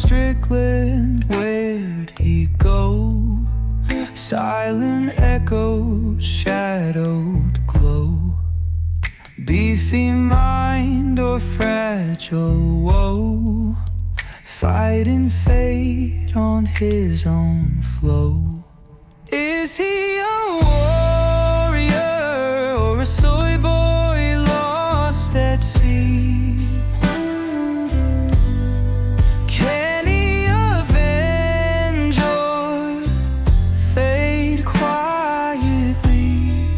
Strickland, where'd he go? Silent echoes, shadowed glow. Beefy mind or fragile woe, fighting fate on his own flow. Is he a warrior or a soy boy lost at sea? Can he avenge or fade quietly?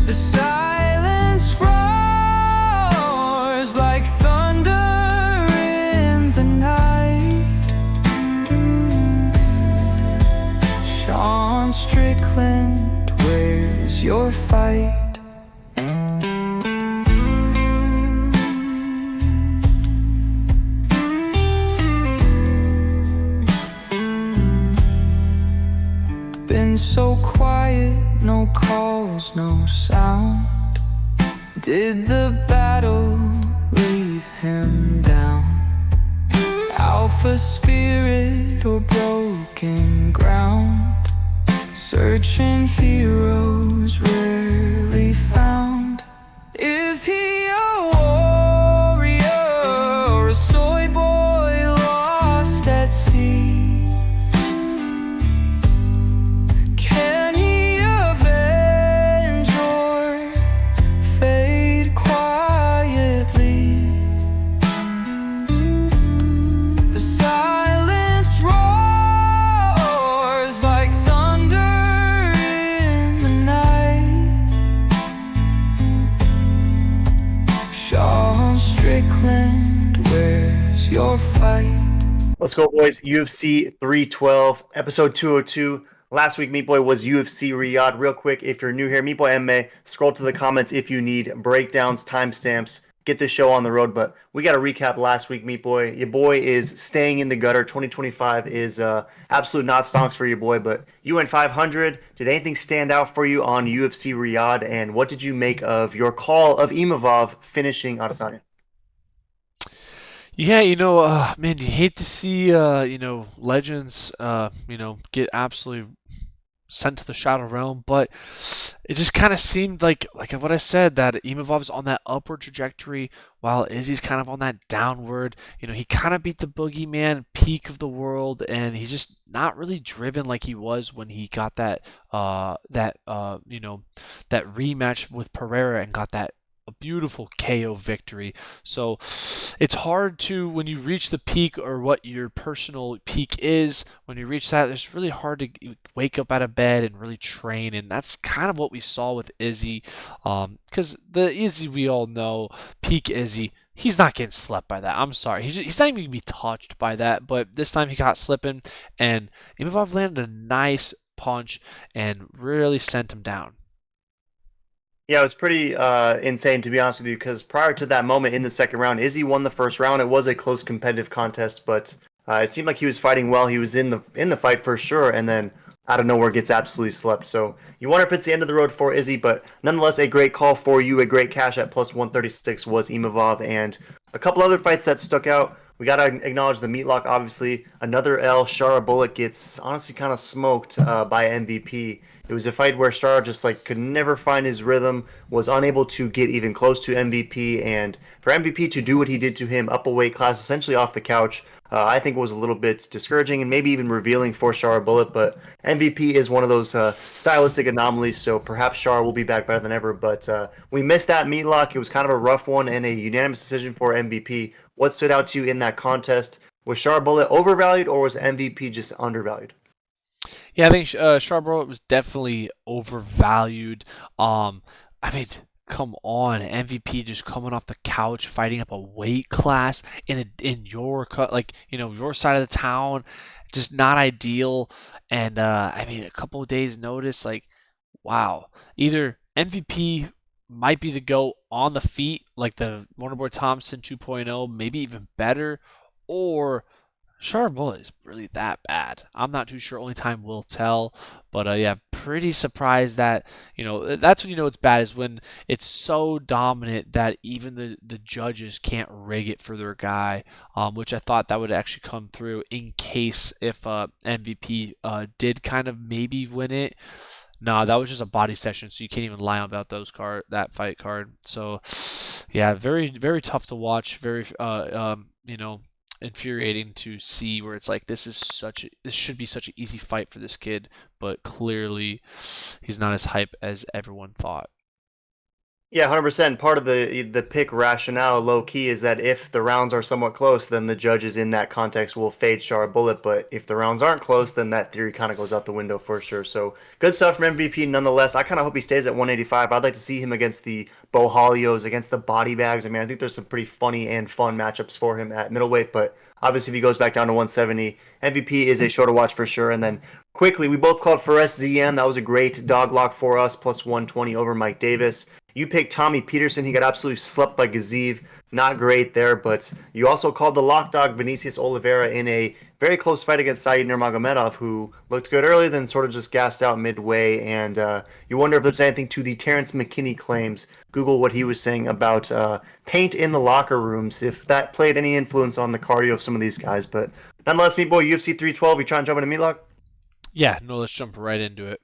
The silence roars like thunder in the night. Sean Strickland, where's your fight? Been so quiet, no calls, no sound. Did the battle leave him down? Alpha spirit or broken ground? Searching heroes rarely found. Is he a warrior or a soy boy lost at sea? Can he avenge or fade quietly? The silence roars like thunder in the night. Sean Strickland, where's your fight? Let's go, boys. UFC 312, episode 202. Last week, Meat Boy was UFC Riyadh. Real quick, if you're new here, Meat Boy MMA, scroll to the comments if you need breakdowns, timestamps, get this show on the road. But we got to recap last week, Meat Boy. Your boy is staying in the gutter. 2025 is absolute not stonks for your boy. But you went 500. Did anything stand out for you on UFC Riyadh? And what did you make of your call of Imavov finishing Adesanya? Yeah, man, you hate to see, legends, get absolutely sent to the Shadow Realm, but it just kind of seemed like what I said, that Imavov's on that upward trajectory while Izzy's kind of on that downward. He kind of beat the boogeyman peak of the world, and he's just not really driven like he was when he got that rematch with Pereira and got that a beautiful KO victory. So it's hard to, when you reach the peak, or what your personal peak is, when you reach that, it's really hard to wake up out of bed and really train. And that's kind of what we saw with Izzy, because the Izzy we all know, peak Izzy, he's not getting slept by that. I'm sorry. He's not even going to be touched by that. But this time he got slipping, and Imavov landed a nice punch and really sent him down. Yeah, it was pretty insane, to be honest with you, because prior to that moment in the second round, Izzy won the first round. It was a close competitive contest, but it seemed like he was fighting well. He was in the fight for sure, and then out of nowhere gets absolutely slept. So you wonder if it's the end of the road for Izzy, but nonetheless, a great call for you. A great cash at plus 136 was Imavov, and a couple other fights that stuck out. We got to acknowledge the Meatlock, obviously. Another L, Shara Bullet gets honestly kind of smoked by MVP. It was a fight where Shara just could never find his rhythm, was unable to get even close to MVP, and for MVP to do what he did to him up a weight class, essentially off the couch, I think was a little bit discouraging and maybe even revealing for Shara Bullet. But MVP is one of those stylistic anomalies, so perhaps Shara will be back better than ever. But we missed that Meatlock. It was kind of a rough one and a unanimous decision for MVP. What stood out to you in that contest? Was Shara Bullet overvalued, or was MVP just undervalued? Yeah, I think Shara Bullet was definitely overvalued. I mean, come on, MVP just coming off the couch, fighting up a weight class in your your side of the town, just not ideal. And I mean, a couple of days notice, wow, either MVP might be the GOAT on the feet, like the Wonderboy Thompson 2.0, maybe even better, or Shara Bullet is really that bad. I'm not too sure. Only time will tell. But yeah, pretty surprised that, that's when you know it's bad, is when it's so dominant that even the judges can't rig it for their guy, which I thought that would actually come through in case if MVP did kind of maybe win it. No, that was just a body session, so you can't even lie about that fight card. So, yeah, very very tough to watch. Very infuriating to see where it's like this should be such an easy fight for this kid, but clearly he's not as hype as everyone thought. Yeah, 100%. Part of the pick rationale, low key, is that if the rounds are somewhat close, then the judges in that context will fade Shar Bullet. But if the rounds aren't close, then that theory kind of goes out the window for sure. So good stuff from MVP nonetheless. I kind of hope he stays at 185. I'd like to see him against the Bohalios, against the Body Bags. I mean, I think there's some pretty funny and fun matchups for him at middleweight. But obviously, if he goes back down to 170, MVP is a show to watch for sure. And then quickly, we both called for SZM. That was a great dog lock for us, plus 120 over Mike Davis. You picked Tommy Peterson. He got absolutely slept by Gaziv. Not great there, but you also called the lock dog Vinicius Oliveira in a very close fight against Said Nurmagomedov, who looked good early, then sort of just gassed out midway. And you wonder if there's anything to the Terrence McKinney claims. Google what he was saying about paint in the locker rooms, if that played any influence on the cardio of some of these guys. But nonetheless, meat boy, UFC 312, you trying to jump into MEATLOCK? Yeah, no, let's jump right into it.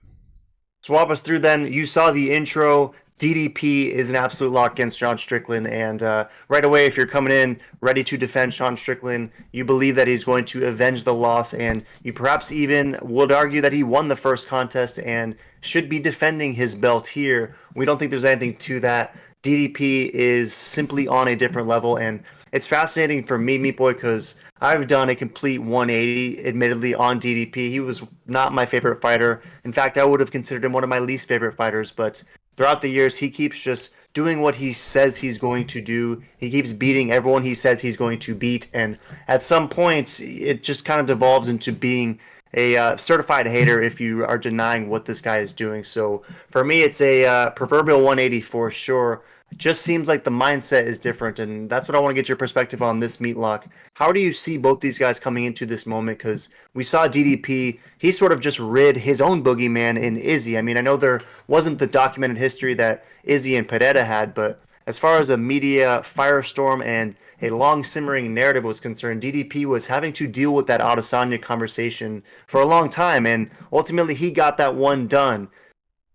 Swap us through then. You saw the intro. DDP is an absolute lock against Sean Strickland, and right away, if you're coming in ready to defend Sean Strickland, you believe that he's going to avenge the loss, and you perhaps even would argue that he won the first contest and should be defending his belt here. We don't think there's anything to that. DDP is simply on a different level, and it's fascinating for me, Meat Boy, because I've done a complete 180, admittedly, on DDP. He was not my favorite fighter. In fact, I would have considered him one of my least favorite fighters, but throughout the years, he keeps just doing what he says he's going to do. He keeps beating everyone he says he's going to beat. And at some point, it just kind of devolves into being a certified hater if you are denying what this guy is doing. So for me, it's a proverbial 180 for sure. It just seems like the mindset is different, and that's what I want to get your perspective on this meatlock. How do you see both these guys coming into this moment? Because we saw DDP, he sort of just rid his own boogeyman in Izzy. I mean, I know there wasn't the documented history that Izzy and Pereira had, but as far as a media firestorm and a long simmering narrative was concerned, DDP was having to deal with that Adesanya conversation for a long time, and ultimately he got that one done.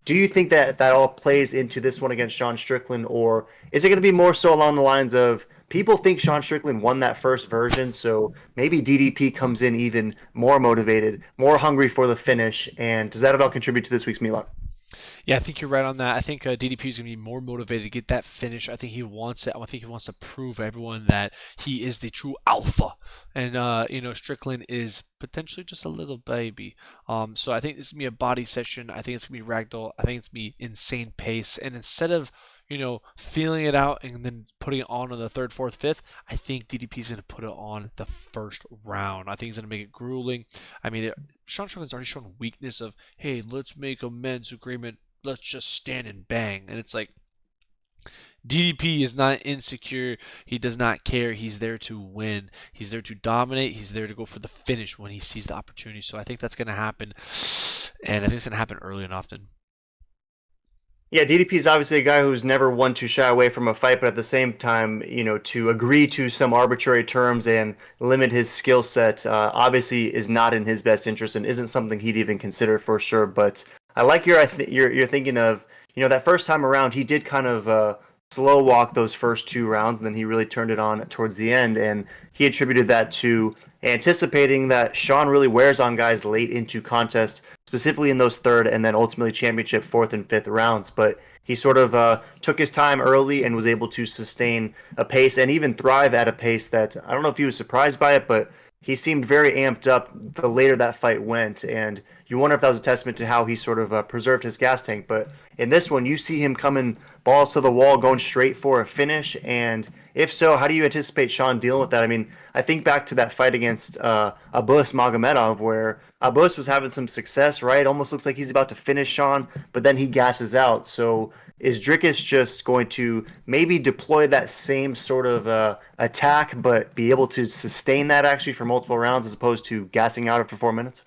Do you think that that all plays into this one against Sean Strickland, or is it going to be more so along the lines of people think Sean Strickland won that first version, so maybe DDP comes in even more motivated, more hungry for the finish, and does that at all contribute to this week's meatlock? Yeah, I think you're right on that. I think DDP is going to be more motivated to get that finish. I think he wants it. I think he wants to prove everyone that he is the true alpha, and Strickland is potentially just a little baby. So I think this is gonna be a body session. I think it's gonna be ragdoll. I think it's gonna be insane pace. And instead of feeling it out and then putting it on the third, fourth, fifth, I think DDP is going to put it on the first round. I think he's going to make it grueling. I mean, Sean Strickland's already shown weakness of, hey, let's make a men's agreement. Let's just stand and bang. And it's like, DDP is not insecure. He does not care. He's there to win. He's there to dominate. He's there to go for the finish when he sees the opportunity. So I think that's going to happen. And I think it's going to happen early and often. Yeah, DDP is obviously a guy who's never one to shy away from a fight, but at the same time, to agree to some arbitrary terms and limit his skill set, obviously is not in his best interest and isn't something he'd even consider for sure. But I like you're thinking of, that first time around, he did kind of slow walk those first two rounds, and then he really turned it on towards the end, and he attributed that to anticipating that Sean really wears on guys late into contests, specifically in those third and then ultimately championship fourth and fifth rounds. But he sort of took his time early and was able to sustain a pace and even thrive at a pace that I don't know if he was surprised by it, but he seemed very amped up the later that fight went. And you wonder if that was a testament to how he sort of preserved his gas tank. But in this one, you see him coming balls to the wall, going straight for a finish. And if so, how do you anticipate Sean dealing with that? I mean, I think back to that fight against Abus Magomedov, where Abus was having some success, right? Almost looks like he's about to finish Sean, but then he gasses out. So is Drickus just going to maybe deploy that same sort of attack, but be able to sustain that actually for multiple rounds as opposed to gassing out after 4 minutes?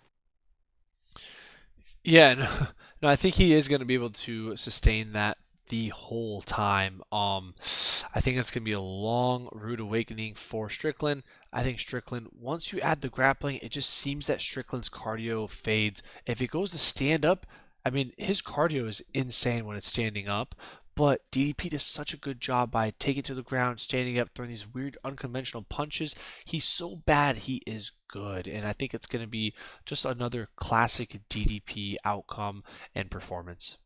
Yeah, No, I think he is going to be able to sustain that the whole time. I think it's going to be a long, rude awakening for Strickland. I think Strickland, once you add the grappling, it just seems that Strickland's cardio fades. If it goes to stand up, I mean, his cardio is insane when it's standing up, but DDP does such a good job by taking to the ground, standing up, throwing these weird, unconventional punches. He's so bad, he is good. And I think it's going to be just another classic DDP outcome and performance.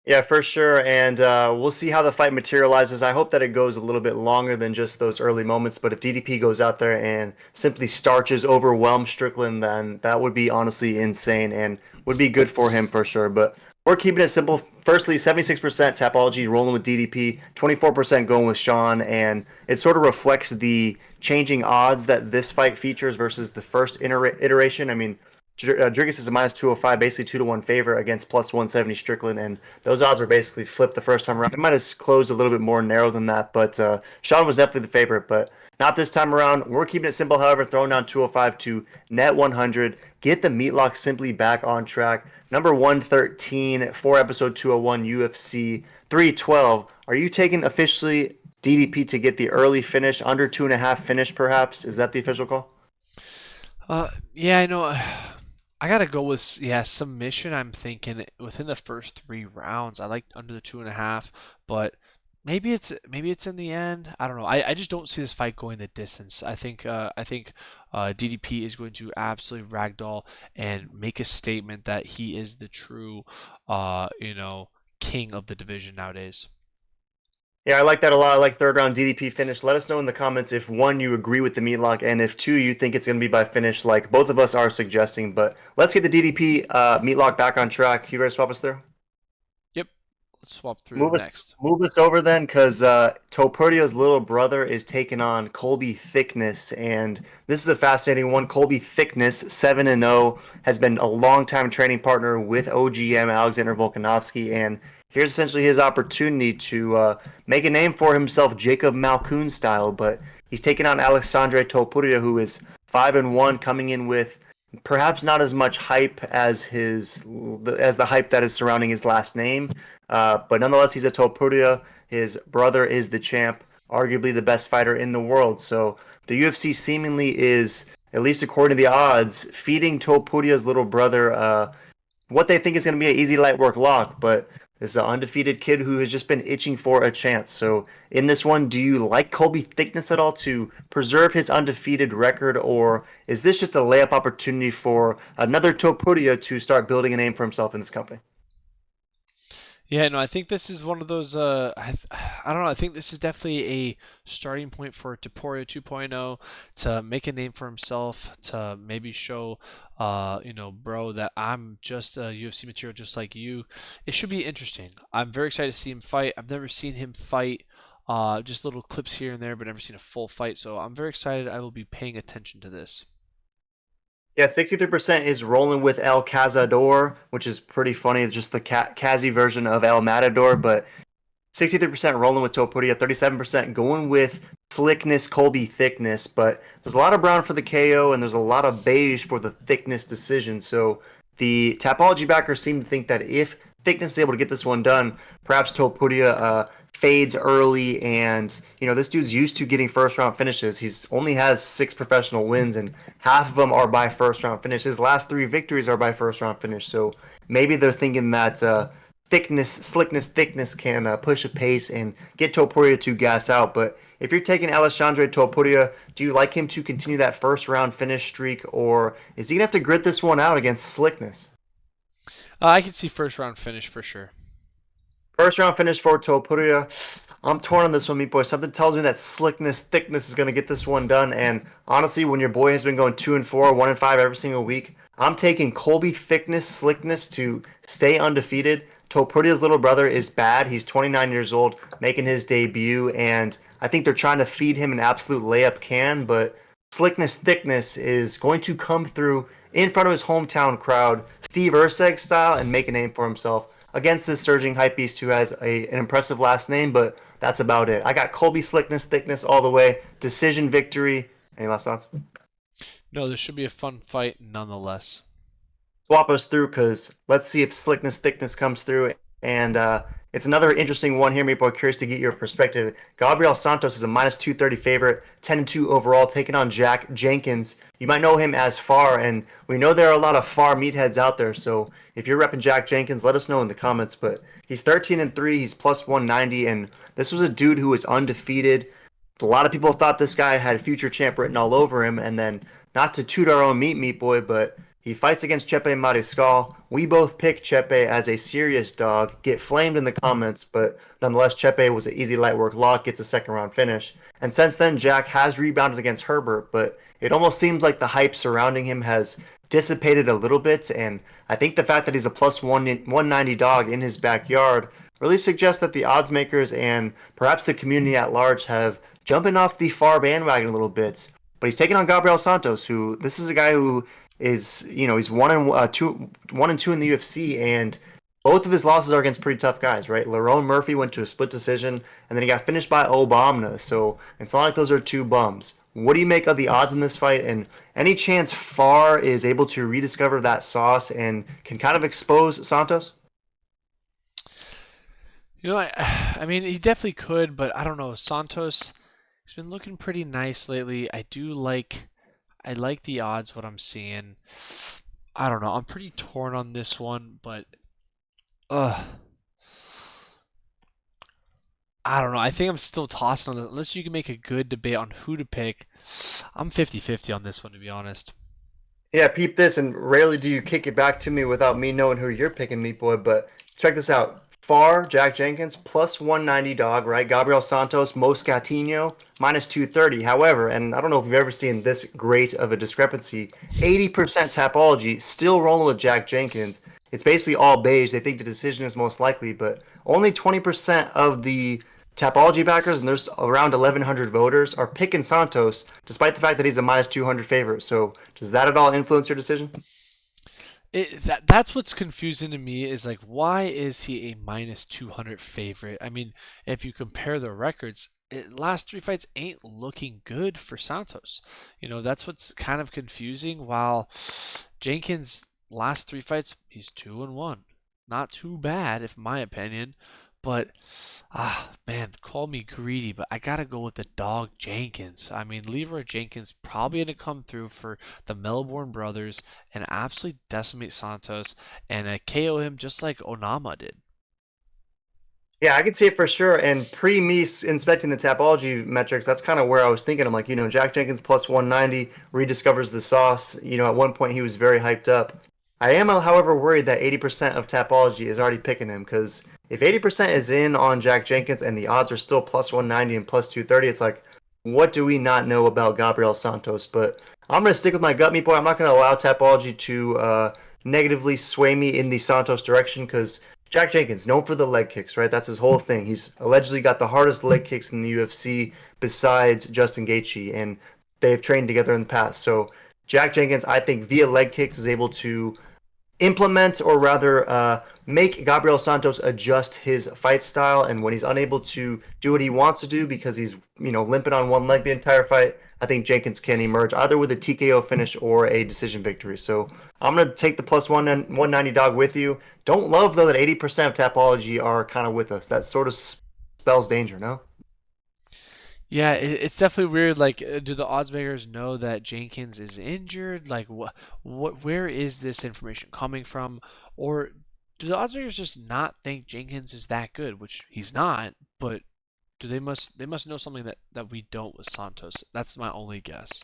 Yeah, for sure. And we'll see how the fight materializes. I hope that it goes a little bit longer than just those early moments. But if DDP goes out there and simply starches, overwhelms Strickland, then that would be honestly insane and would be good for him for sure. But we're keeping it simple. Firstly, 76% Tapology rolling with DDP, 24% going with Sean. And it sort of reflects the changing odds that this fight features versus the first iteration. I mean, Dricus is a minus 205, basically 2-1 favor against plus 170 Strickland, and those odds were basically flipped the first time around. It might have closed a little bit more narrow than that, but Sean was definitely the favorite, but not this time around. We're keeping it simple, however, throwing down 205 to net 100. Get the Meatlock simply back on track. Number 113 for episode 201 UFC 312. Are you taking officially DDP to get the early finish, under 2.5 finish perhaps? Is that the official call? Yeah, I know. I gotta go with submission. I'm thinking within the first 3 rounds. I like under the 2.5, but maybe it's in the end. I don't know. I just don't see this fight going the distance. I think DDP is going to absolutely ragdoll and make a statement that he is the true king of the division nowadays. Yeah, I like that a lot. I like third round DDP finish. Let us know in the comments if one, you agree with the meatlock, and if two, you think it's going to be by finish, like both of us are suggesting. But let's get the DDP meatlock back on track. You ready to swap us through? Yep. Let's swap through Move us, next. move us over then, because Topurdio's little brother is taking on Colby Thickness, and this is a fascinating one. Colby Thickness, 7-0, has been a long-time training partner with OGM Alexander Volkanovski, and here's essentially his opportunity to make a name for himself, Jacob Malkoun style. But he's taking on Alexandre Topuria, who is 5-1, coming in with perhaps not as much hype as the hype that is surrounding his last name. But nonetheless, he's a Topuria. His brother is the champ, arguably the best fighter in the world. So the UFC seemingly is, at least according to the odds, feeding Topuria's little brother what they think is going to be an easy light work lock. But this is an undefeated kid who has just been itching for a chance. So in this one, do you like Colby Thickness at all to preserve his undefeated record, or is this just a layup opportunity for another Topuria to start building a name for himself in this company? Yeah, no, I think this is one of those. I don't know. I think this is definitely a starting point for Taporia 2.0 to make a name for himself, to maybe show, bro, that I'm just a UFC material just like you. It should be interesting. I'm very excited to see him fight. I've never seen him fight. Just little clips here and there, but never seen a full fight. So I'm very excited. I will be paying attention to this. Yeah, 63% is rolling with El Cazador, which is pretty funny. It's just the Kazi version of El Matador, but 63% rolling with Topuria, 37% going with Slickness, Colby Thickness, but there's a lot of brown for the KO and there's a lot of beige for the Thickness decision. So the Tapology backers seem to think that if Thickness is able to get this one done, perhaps Topuria fades early, and this dude's used to getting first round finishes. He's only has 6 professional wins, and half of them are by first round finish. His last 3 victories are by first round finish. So maybe they're thinking that thickness can push a pace and get Topuria to gas out. But if you're taking Alexandre Topuria, do you like him to continue that first round finish streak, or is he gonna have to grit this one out against Slickness? I can see first round finish for sure. First round finish for Topuria. I'm torn on this one, meat boy. Something tells me that thickness is going to get this one done. And honestly, when your boy has been going 2-4, 1-5 every single week, I'm taking Colby Slickness to stay undefeated. Topuria's little brother is bad. He's 29 years old, making his debut, and I think they're trying to feed him an absolute layup can. But Thickness is going to come through in front of his hometown crowd, Steve Urseg style, and make a name for himself against this surging hypebeast who has an impressive last name, but that's about it. I got Colby Thickness all the way. Decision victory. Any last thoughts? No, this should be a fun fight nonetheless. swap us through because let's see if slickness thickness comes through. And it's another interesting one here, Maple. Curious to get your perspective. Gabriel Santos is a minus 230 favorite, 10-2 overall, taking on Jack Jenkins. You might know him as Far, and we know there are a lot of Far meatheads out there. So if you're repping Jack Jenkins, let us know in the comments. But he's 13-3, he's plus 190, and this was a dude who was undefeated. A lot of people thought this guy had future champ written all over him, and then not to toot our own meat boy, but he fights against Chepe Mariscal. We both picked Chepe as a serious dog. Get flamed in the comments, but nonetheless, Chepe was an easy light work lock, gets a second round finish. And since then, Jack has rebounded against Herbert, but it almost seems like the hype surrounding him has dissipated a little bit. And I think the fact that he's a plus 190 dog in his backyard really suggests that the odds makers and perhaps the community at large have jumping off the Far bandwagon a little bit. But he's taking on Gabriel Santos, who this is a guy who is, he's 1-2 in the UFC, and both of his losses are against pretty tough guys, right? Lerone Murphy went to a split decision, and then he got finished by Obama. So it's not like those are two bums. What do you make of the odds in this fight? And any chance Far is able to rediscover that sauce and can kind of expose Santos? I mean, he definitely could, but I don't know. Santos, he's been looking pretty nice lately. I like the odds, what I'm seeing. I don't know. I'm pretty torn on this one, but I don't know. I think I'm still tossing on this. Unless you can make a good debate on who to pick, I'm 50-50 on this one, to be honest. Yeah, peep this, and rarely do you kick it back to me without me knowing who you're picking, Meat Boy, but check this out. Far, Jack Jenkins, plus 190 dog, right? Gabriel Santos, Moscatinho, minus 230. However, and I don't know if you've ever seen this great of a discrepancy, 80% Tapology, still rolling with Jack Jenkins. It's basically all beige. They think the decision is most likely, but only 20% of the Tapology backers, and there's around 1,100 voters, are picking Santos, despite the fact that he's a minus 200 favorite. So does that at all influence your decision? That's what's confusing to me is like, why is he a minus 200 favorite? I mean, if you compare the records, last three fights ain't looking good for Santos. That's what's kind of confusing. While Jenkins last three fights, he's 2-1. Not too bad, if my opinion. But man, call me greedy, but I gotta go with the dog Jenkins. I mean, Leroy Jenkins probably gonna come through for the Melbourne brothers and absolutely decimate Santos and KO him just like Onama did. Yeah, I can see it for sure. And pre me inspecting the Tapology metrics, that's kind of where I was thinking. I'm like, Jack Jenkins plus 190 rediscovers the sauce. At one point he was very hyped up. I am, however, worried that 80% of Tapology is already picking him because if 80% is in on Jack Jenkins and the odds are still plus 190 and plus 230, it's like, what do we not know about Gabriel Santos? But I'm going to stick with my gut, Meat Boy. I'm not going to allow Tapology to negatively sway me in the Santos direction because Jack Jenkins, known for the leg kicks, right? That's his whole thing. He's allegedly got the hardest leg kicks in the UFC besides Justin Gaethje, and they've trained together in the past. So Jack Jenkins, I think, via leg kicks is able to implement or rather make Gabriel Santos adjust his fight style, and when he's unable to do what he wants to do because he's limping on one leg the entire fight, I think Jenkins can emerge either with a TKO finish or a decision victory. So I'm going to take the plus 190 dog with you. Don't love though that 80% of Tapology are kind of with us. That sort of spells danger, no? Yeah, it's definitely weird. Like, do the odds makers know that Jenkins is injured? Like, where is this information coming from? Or do the odds makers just not think Jenkins is that good, which he's not, but they must know something that we don't with Santos. That's my only guess.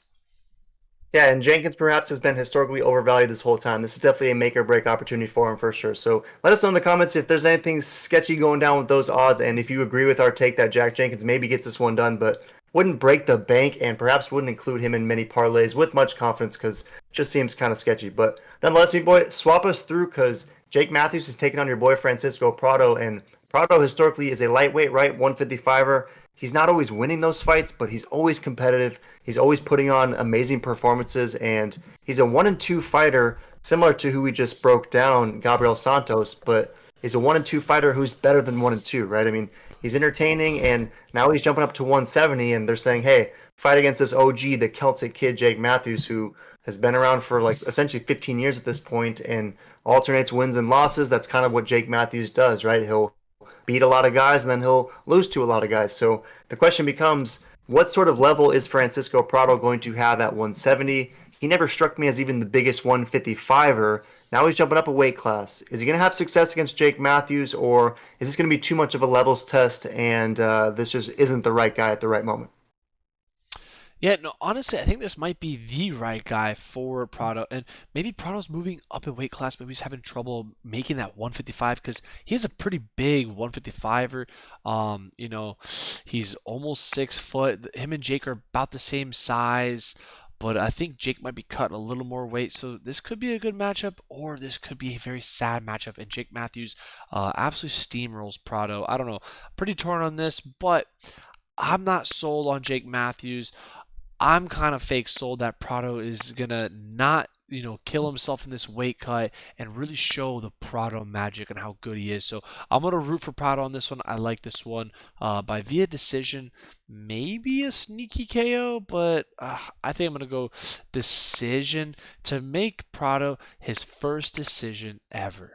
Yeah, and Jenkins perhaps has been historically overvalued this whole time. This is definitely a make or break opportunity for him for sure. So let us know in the comments if there's anything sketchy going down with those odds, and if you agree with our take that Jack Jenkins maybe gets this one done, but wouldn't break the bank and perhaps wouldn't include him in many parlays with much confidence because it just seems kind of sketchy. But nonetheless, me boy, swap us through because Jake Matthews is taking on your boy Francisco Prado, and Prado historically is a lightweight, right? 155er. He's not always winning those fights, but he's always competitive. He's always putting on amazing performances, and he's a 1-2 fighter, similar to who we just broke down, Gabriel Santos, but he's a 1-2 fighter who's better than 1-2, right? I mean, he's entertaining, and now he's jumping up to 170, and they're saying, hey, fight against this OG, the Celtic kid, Jake Matthews, who has been around for like essentially 15 years at this point and alternates wins and losses. That's kind of what Jake Matthews does, right? He'll beat a lot of guys and then he'll lose to a lot of guys. So the question becomes, what sort of level is Francisco Prado going to have at 170? He never struck me as even the biggest 155er. Now he's jumping up a weight class. Is he going to have success against Jake Matthews, or is this going to be too much of a levels test and this just isn't the right guy at the right moment? Yeah, no, honestly, I think this might be the right guy for Prado. And maybe Prado's moving up in weight class. Maybe he's having trouble making that 155 because he has a pretty big 155er. He's almost 6 foot. Him and Jake are about the same size, but I think Jake might be cutting a little more weight. So this could be a good matchup, or this could be a very sad matchup. And Jake Matthews absolutely steamrolls Prado. I don't know. Pretty torn on this, but I'm not sold on Jake Matthews. I'm kind of fake sold that Prado is gonna not, kill himself in this weight cut and really show the Prado magic and how good he is. So I'm gonna root for Prado on this one. I like this one by via decision, maybe a sneaky KO, but I think I'm gonna go decision to make Prado his first decision ever.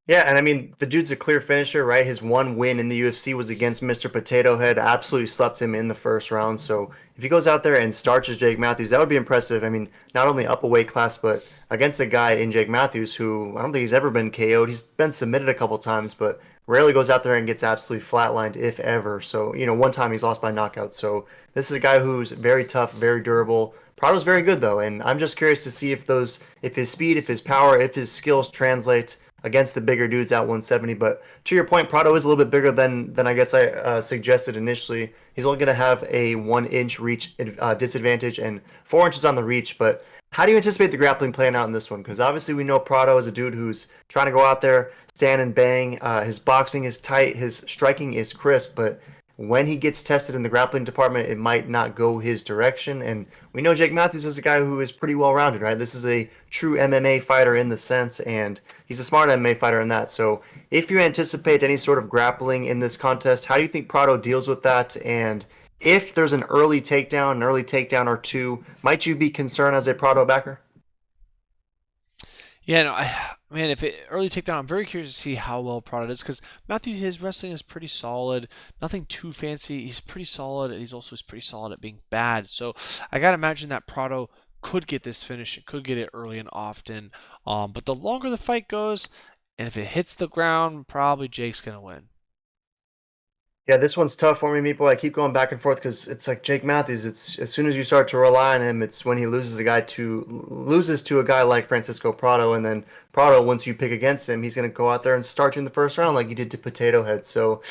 Yeah, and I mean, the dude's a clear finisher, right? His one win in the UFC was against Mr. Potato Head. Absolutely slept him in the first round. So if he goes out there and starches Jake Matthews, that would be impressive. I mean, not only up a weight class, but against a guy in Jake Matthews who I don't think he's ever been KO'd. He's been submitted a couple times, but rarely goes out there and gets absolutely flatlined, if ever. So, one time he's lost by knockout. So this is a guy who's very tough, very durable. Prado's very good though, and I'm just curious to see if his speed, if his power, if his skills translate against the bigger dudes at 170. But to your point, Prado is a little bit bigger than I guess I suggested initially. He's only going to have a 1 inch reach disadvantage and 4 inches on the reach. But how do you anticipate the grappling playing out in this one? Because obviously we know Prado is a dude who's trying to go out there, stand and bang. His boxing is tight, his striking is crisp, but when he gets tested in the grappling department, it might not go his direction. And we know Jake Matthews is a guy who is pretty well rounded, right? This is a true MMA fighter in the sense, and he's a smart MMA fighter in that. So if you anticipate any sort of grappling in this contest, how do you think Prado deals with that? And if there's an early takedown or two, might you be concerned as a Prado backer? Yeah, no, man, if it early takedown, I'm very curious to see how well Prado does because Matthew, his wrestling is pretty solid, nothing too fancy. He's pretty solid, and he's also pretty solid at being bad. So I gotta imagine that Prado could get this finish, could get it early and often. But the longer the fight goes, and if it hits the ground, probably Jake's gonna win. Yeah, this one's tough for me, Meepo. I keep going back and forth because it's like Jake Matthews. It's as soon as you start to rely on him, it's when he loses to a guy like Francisco Prado, and then Prado, once you pick against him, he's going to go out there and start you in the first round like he did to Potato Head. So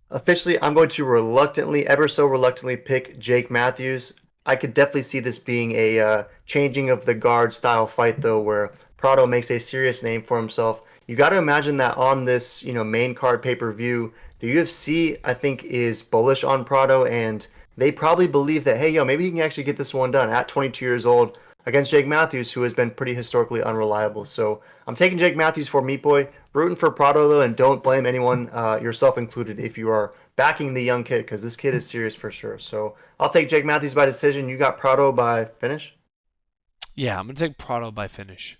officially, I'm going to ever so reluctantly, pick Jake Matthews. I could definitely see this being a changing of the guard style fight, though, where Prado makes a serious name for himself. You got to imagine that on this, main card pay-per-view, the UFC, I think, is bullish on Prado, and they probably believe that, hey, maybe he can actually get this one done at 22 years old against Jake Matthews, who has been pretty historically unreliable. So I'm taking Jake Matthews for Meat Boy, rooting for Prado, though, and don't blame anyone, yourself included, if you are backing the young kid, because this kid is serious for sure. So I'll take Jake Matthews by decision. You got Prado by finish? Yeah, I'm gonna take Prado by finish.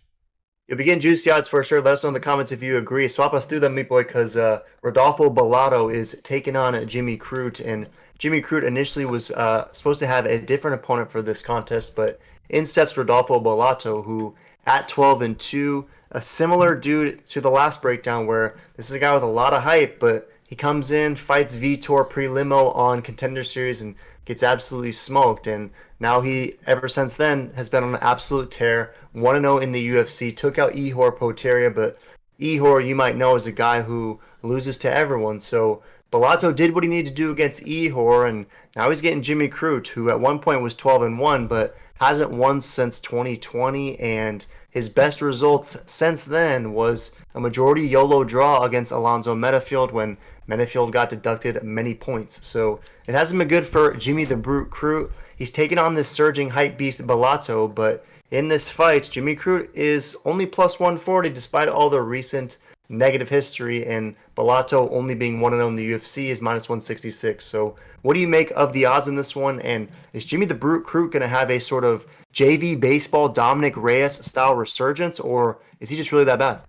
You'll begin juicy odds for sure. Let us know in the comments if you agree. Swap us through them, Meat Boy, because Rodolfo Bellato is taking on Jimmy Crute. And Jimmy Crute initially was supposed to have a different opponent for this contest, but in steps Rodolfo Bellato, who at 12-2, a similar dude to the last breakdown, where this is a guy with a lot of hype, but he comes in, fights Vitor pre-limo on Contender Series, and gets absolutely smoked. And now he, ever since then, has been on an absolute tear. 1-0 in the UFC, took out Ihor Potieria, but Ihor, you might know, is a guy who loses to everyone. So Bellato did what he needed to do against Ihor, and now he's getting Jimmy Crute, who at one point was 12-1, but hasn't won since 2020, and his best results since then was a majority YOLO draw against Alonzo Metafield when Metafield got deducted many points. So it hasn't been good for Jimmy the Brute Crute. He's taken on this surging hype beast Bellato, but in this fight, Jimmy Crute is only plus 140 despite all the recent negative history, and Bellato only being 1-0 in the UFC is minus 166. So what do you make of the odds in this one? And is Jimmy the Brute Crute going to have a sort of JV baseball Dominic Reyes style resurgence, or is he just really that bad?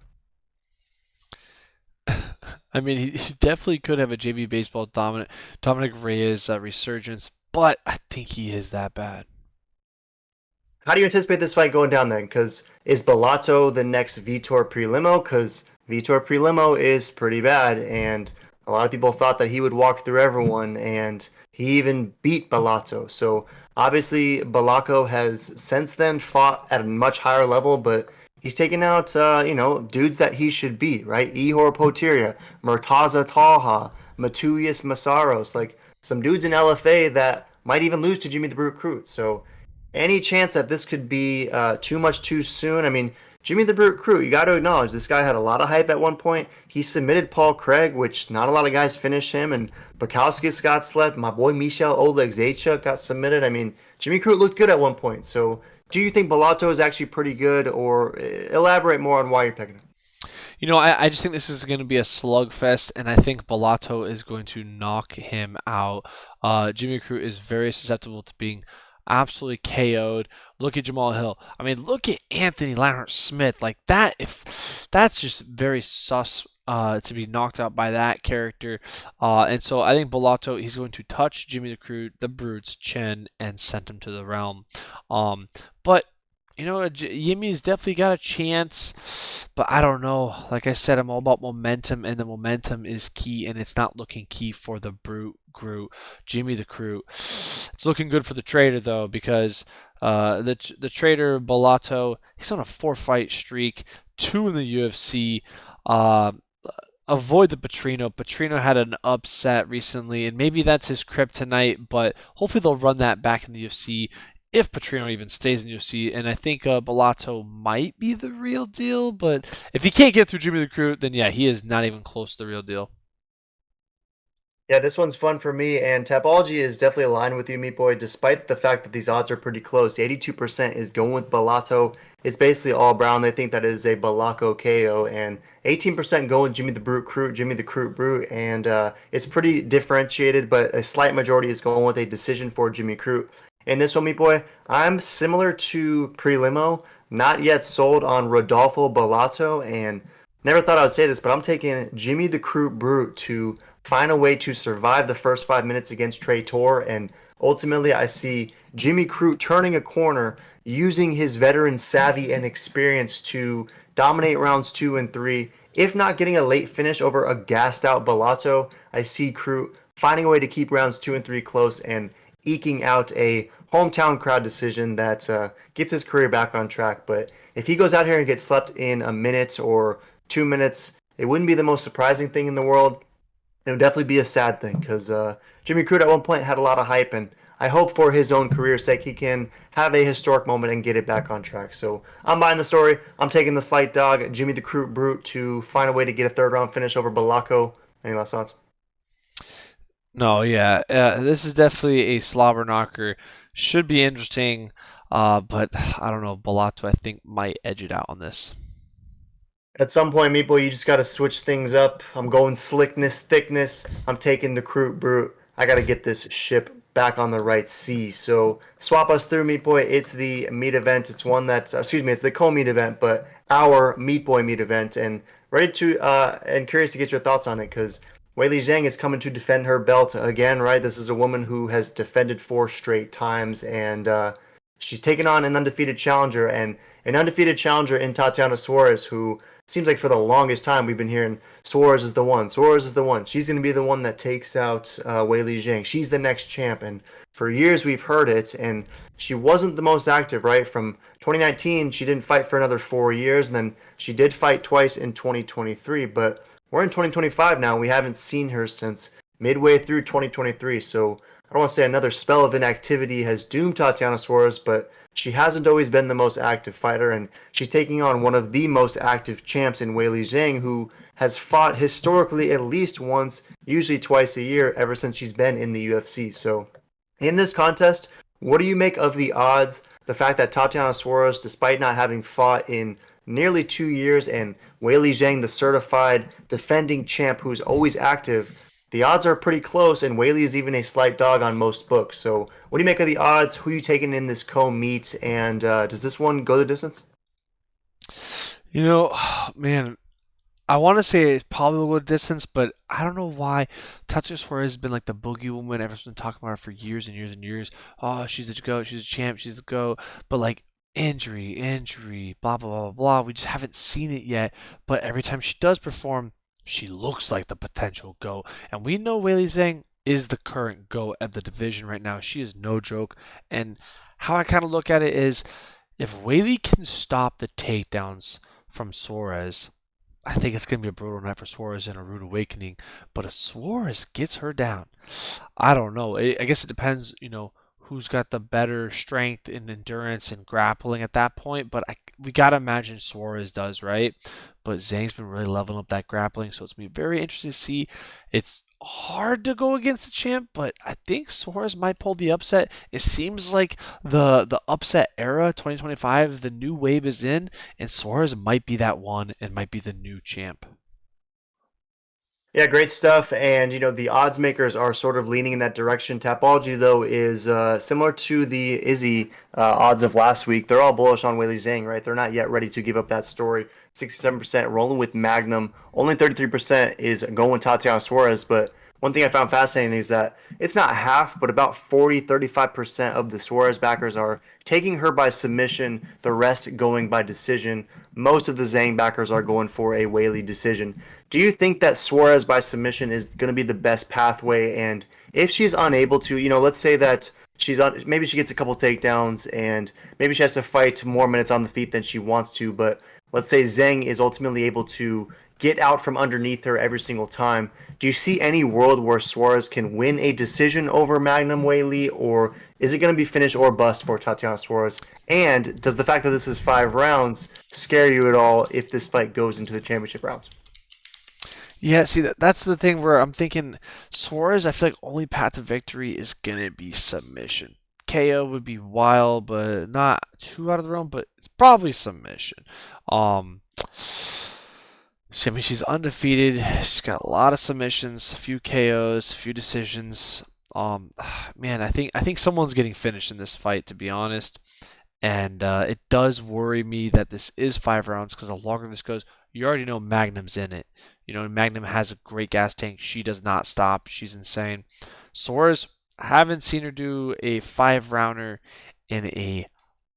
I mean, he definitely could have a JV baseball Dominic Reyes resurgence, but I think he is that bad. How do you anticipate this fight going down then? Because is Bellato the next Vitor Prelimo? Because Vitor Prelimo is pretty bad, and a lot of people thought that he would walk through everyone, and he even beat Bellato. So obviously, Bellaco has since then fought at a much higher level, but he's taken out, dudes that he should beat, right? Ihor Potiria, Murtaza Talha, Matuius Masaros, like some dudes in LFA that might even lose to Jimmy the Brute Crute. So any chance that this could be too much too soon? I mean, Jimmy the Brute Crute, you got to acknowledge this guy had a lot of hype at one point. He submitted Paul Craig, which not a lot of guys finished him, and Bukowskis got slept. My boy Michel Oleg Zaitchuk got submitted. I mean, Jimmy Crute looked good at one point. So, do you think Bellato is actually pretty good, or elaborate more on why you're picking him? I just think this is going to be a slugfest, and I think Bellato is going to knock him out. Jimmy Crute is very susceptible to being absolutely KO'd. Look at Jamal Hill. I mean, look at Anthony Leonard Smith. Like that, if that's just very sus to be knocked out by that character. And so I think Bellato, he's going to touch Jimmy the Brute's chin and send him to the realm. But Yimmy's definitely got a chance, but I don't know. Like I said, I'm all about momentum, and the momentum is key, and it's not looking key for the Groot, Jimmy the Crute. It's looking good for the trader though, because the trader Bellato, he's on a 4-fight streak, 2 in the UFC. Avoid the Petrino. Petrino had an upset recently, and maybe that's his kryptonite, but hopefully they'll run that back in the UFC if Petrino even stays in the UFC. And I think Bellato might be the real deal, but if he can't get through Jimmy the Crute, then yeah, he is not even close to the real deal. Yeah, this one's fun for me, and Tapology is definitely aligned with you, Meat Boy, despite the fact that these odds are pretty close. 82% is going with Bellato. It's basically all brown. They think that is a Bellaco KO, and 18% going Jimmy the Brute Crute, Jimmy the Crute Brute, and it's pretty differentiated, but a slight majority is going with a decision for Jimmy Crute. In this one, Meat Boy, I'm similar to Prelimo, not yet sold on Rodolfo Bellato, and never thought I would say this, but I'm taking Jimmy the Crute Brute to find a way to survive the first 5 minutes against Trey Tor, and ultimately I see Jimmy Crute turning a corner, using his veteran savvy and experience to dominate rounds 2 and 3. If not getting a late finish over a gassed out Bellato, I see Crute finding a way to keep rounds 2 and 3 close and eking out a hometown crowd decision that gets his career back on track. But if he goes out here and gets slept in a minute or 2 minutes, it wouldn't be the most surprising thing in the world. It would definitely be a sad thing, because Jimmy Crute at one point had a lot of hype, and I hope for his own career's sake he can have a historic moment and get it back on track. So I'm buying the story. I'm taking the slight dog, Jimmy the Crute Brute, to find a way to get a third round finish over Balaco. Any last thoughts? No, yeah, this is definitely a slobber knocker. Should be interesting, but I don't know. Bellato, I think, might edge it out on this. At some point, Meeple, you just got to switch things up. I'm going slickness, thickness. I'm taking the Crute Brute. I got to get this ship back on the right sea. So swap us through, Meat Boy. It's the meat event. It's one that's, excuse me, it's the co-meat event, but our Meat Boy meat event. And ready to, and curious to get your thoughts on it, because Weili Zhang is coming to defend her belt again, right? This is a woman who has defended 4 straight times, and she's taken on an undefeated challenger, and an undefeated challenger in Tatiana Suarez, who seems like for the longest time we've been hearing Suarez is the one. Suarez is the one. She's going to be the one that takes out Weili Zhang. She's the next champ. And for years we've heard it, and she wasn't the most active, right? From 2019, she didn't fight for another 4 years, and then she did fight twice in 2023. But we're in 2025 now, and we haven't seen her since midway through 2023. So I don't want to say another spell of inactivity has doomed Tatiana Suarez, but she hasn't always been the most active fighter, and she's taking on one of the most active champs in Weili Zhang, who has fought historically at least once, usually twice a year, ever since she's been in the UFC. So in this contest, what do you make of the odds? The fact that Tatiana Suarez, despite not having fought in nearly 2 years, and Weili Zhang, the certified defending champ who's always active. The odds are pretty close, and Weili is even a slight dog on most books. So, what do you make of the odds? Who are you taking in this co-meet, and does this one go the distance? You know, man, I want to say it probably will go distance, but I don't know why Tatsuya Suarez has been like the boogie woman. Everyone's been talking about her for years and years and years. Oh, she's the GOAT, she's a champ, she's the GOAT. But like injury, blah blah blah blah blah. We just haven't seen it yet. But every time she does perform, she looks like the potential GOAT. And we know Weili Zhang is the current GOAT of the division right now. She is no joke. And how I kind of look at it is, if Weili can stop the takedowns from Suarez, I think it's going to be a brutal night for Suarez and a rude awakening. But if Suarez gets her down, I don't know. I guess it depends, who's got the better strength and endurance and grappling at that point. But we got to imagine Suarez does, right? But Zhang's been really leveling up that grappling, so it's going to be very interesting to see. It's hard to go against the champ, but I think Suarez might pull the upset. It seems like the upset era, 2025, the new wave is in, and Suarez might be that one and might be the new champ. Yeah, great stuff. And the odds makers are sort of leaning in that direction. Tapology, though, is similar to the Izzy odds of last week. They're all bullish on Weili Zhang, right? They're not yet ready to give up that story. 67% rolling with Magnum. Only 33% is going Tatiana Suarez. But one thing I found fascinating is that it's not half, but about 35% of the Suarez backers are taking her by submission, the rest going by decision. Most of the Zhang backers are going for a Weili decision. Do you think that Suarez by submission is going to be the best pathway? And if she's unable to, let's say that maybe she gets a couple takedowns and maybe she has to fight more minutes on the feet than she wants to, but let's say Zhang is ultimately able to get out from underneath her every single time. Do you see any world where Suarez can win a decision over Magnum Weili, or is it going to be finish or bust for Tatiana Suarez? And does the fact that this is 5 rounds scare you at all if this fight goes into the championship rounds? Yeah, see, that's the thing where I'm thinking Suarez, I feel like only path to victory is going to be submission. KO would be wild, but not too out of the realm, but it's probably submission. I mean, she's undefeated. She's got a lot of submissions, a few KOs, a few decisions. Man, I think someone's getting finished in this fight, to be honest. And it does worry me that this is 5 rounds, because the longer this goes, you already know Magnum's in it. Magnum has a great gas tank. She does not stop. She's insane. Suarez, I haven't seen her do a 5 rounder in a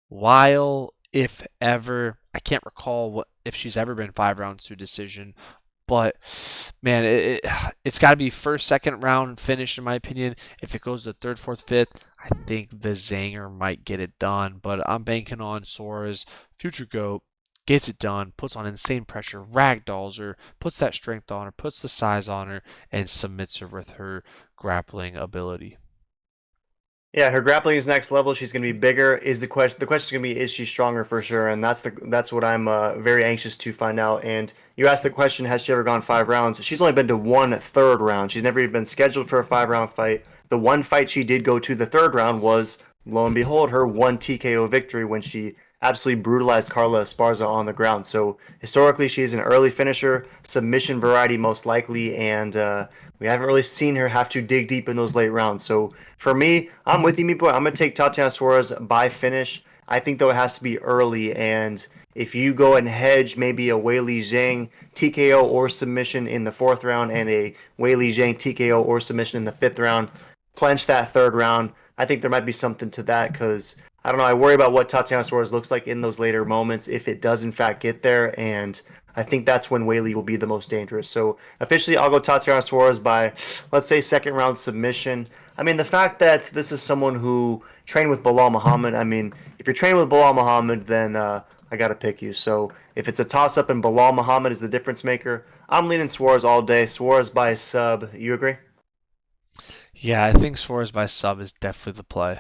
while, if ever. I can't recall if she's ever been 5 rounds to decision. But man, it's got to be first, second round finish in my opinion. If it goes to third, fourth, fifth, I think the Zanger might get it done. But I'm banking on Suarez, future GOAT, gets it done, puts on insane pressure, ragdolls her, puts that strength on her, puts the size on her, and submits her with her grappling ability. Yeah, her grappling is next level. She's going to be bigger. Is the question? The question is going to be: is she stronger for sure? And that's what I'm very anxious to find out. And you asked the question: has she ever gone 5 rounds? She's only been to one third round. She's never even been scheduled for a 5 round fight. The one fight she did go to the third round was, lo and behold, her one TKO victory when she absolutely brutalized Carla Esparza on the ground. So historically, she's an early finisher, submission variety most likely, and we haven't really seen her have to dig deep in those late rounds. So for me, I'm with you, Meat Boy. I'm going to take Tatiana Suarez by finish. I think, though, it has to be early, and if you go and hedge maybe a Weili Zhang TKO or submission in the fourth round and a Weili Zhang TKO or submission in the fifth round, clench that third round, I think there might be something to that, because I don't know. I worry about what Tatiana Suarez looks like in those later moments if it does in fact get there, and I think that's when Weili will be the most dangerous. So officially, I'll go Tatiana Suarez by, let's say, second round submission. I mean, the fact that this is someone who trained with Bilal Muhammad. I mean, if you're training with Bilal Muhammad, then I got to pick you. So if it's a toss up and Bilal Muhammad is the difference maker, I'm leaning Suarez all day. Suarez by sub. You agree? Yeah, I think Suarez by sub is definitely the play.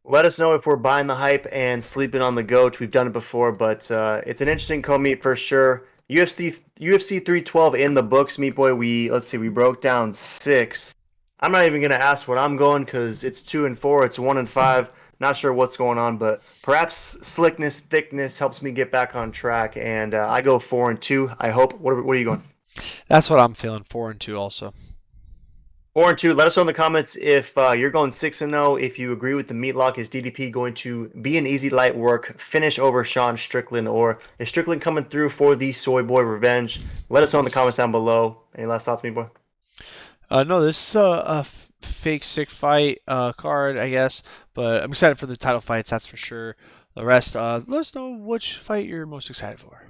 Let us know if we're buying the hype and sleeping on the goat. We've done it before, but it's an interesting co-meet for sure. UFC 312 in the books, Meat Boy. We broke down 6. I'm not even gonna ask what I'm going because it's 2 and 4. It's 1 and 5. Not sure what's going on, but perhaps slickness, thickness helps me get back on track. And I go 4-2. I hope. What are you going? That's what I'm feeling. 4-2 also. 4-2. Let us know in the comments if you're going 6-0. If you agree with the meatlock, is DDP going to be an easy light work, finish over Sean Strickland, or is Strickland coming through for the Soy Boy revenge? Let us know in the comments down below. Any last thoughts, me boy? No, this is a fake sick fight card, I guess, but I'm excited for the title fights, that's for sure. The rest, let us know which fight you're most excited for.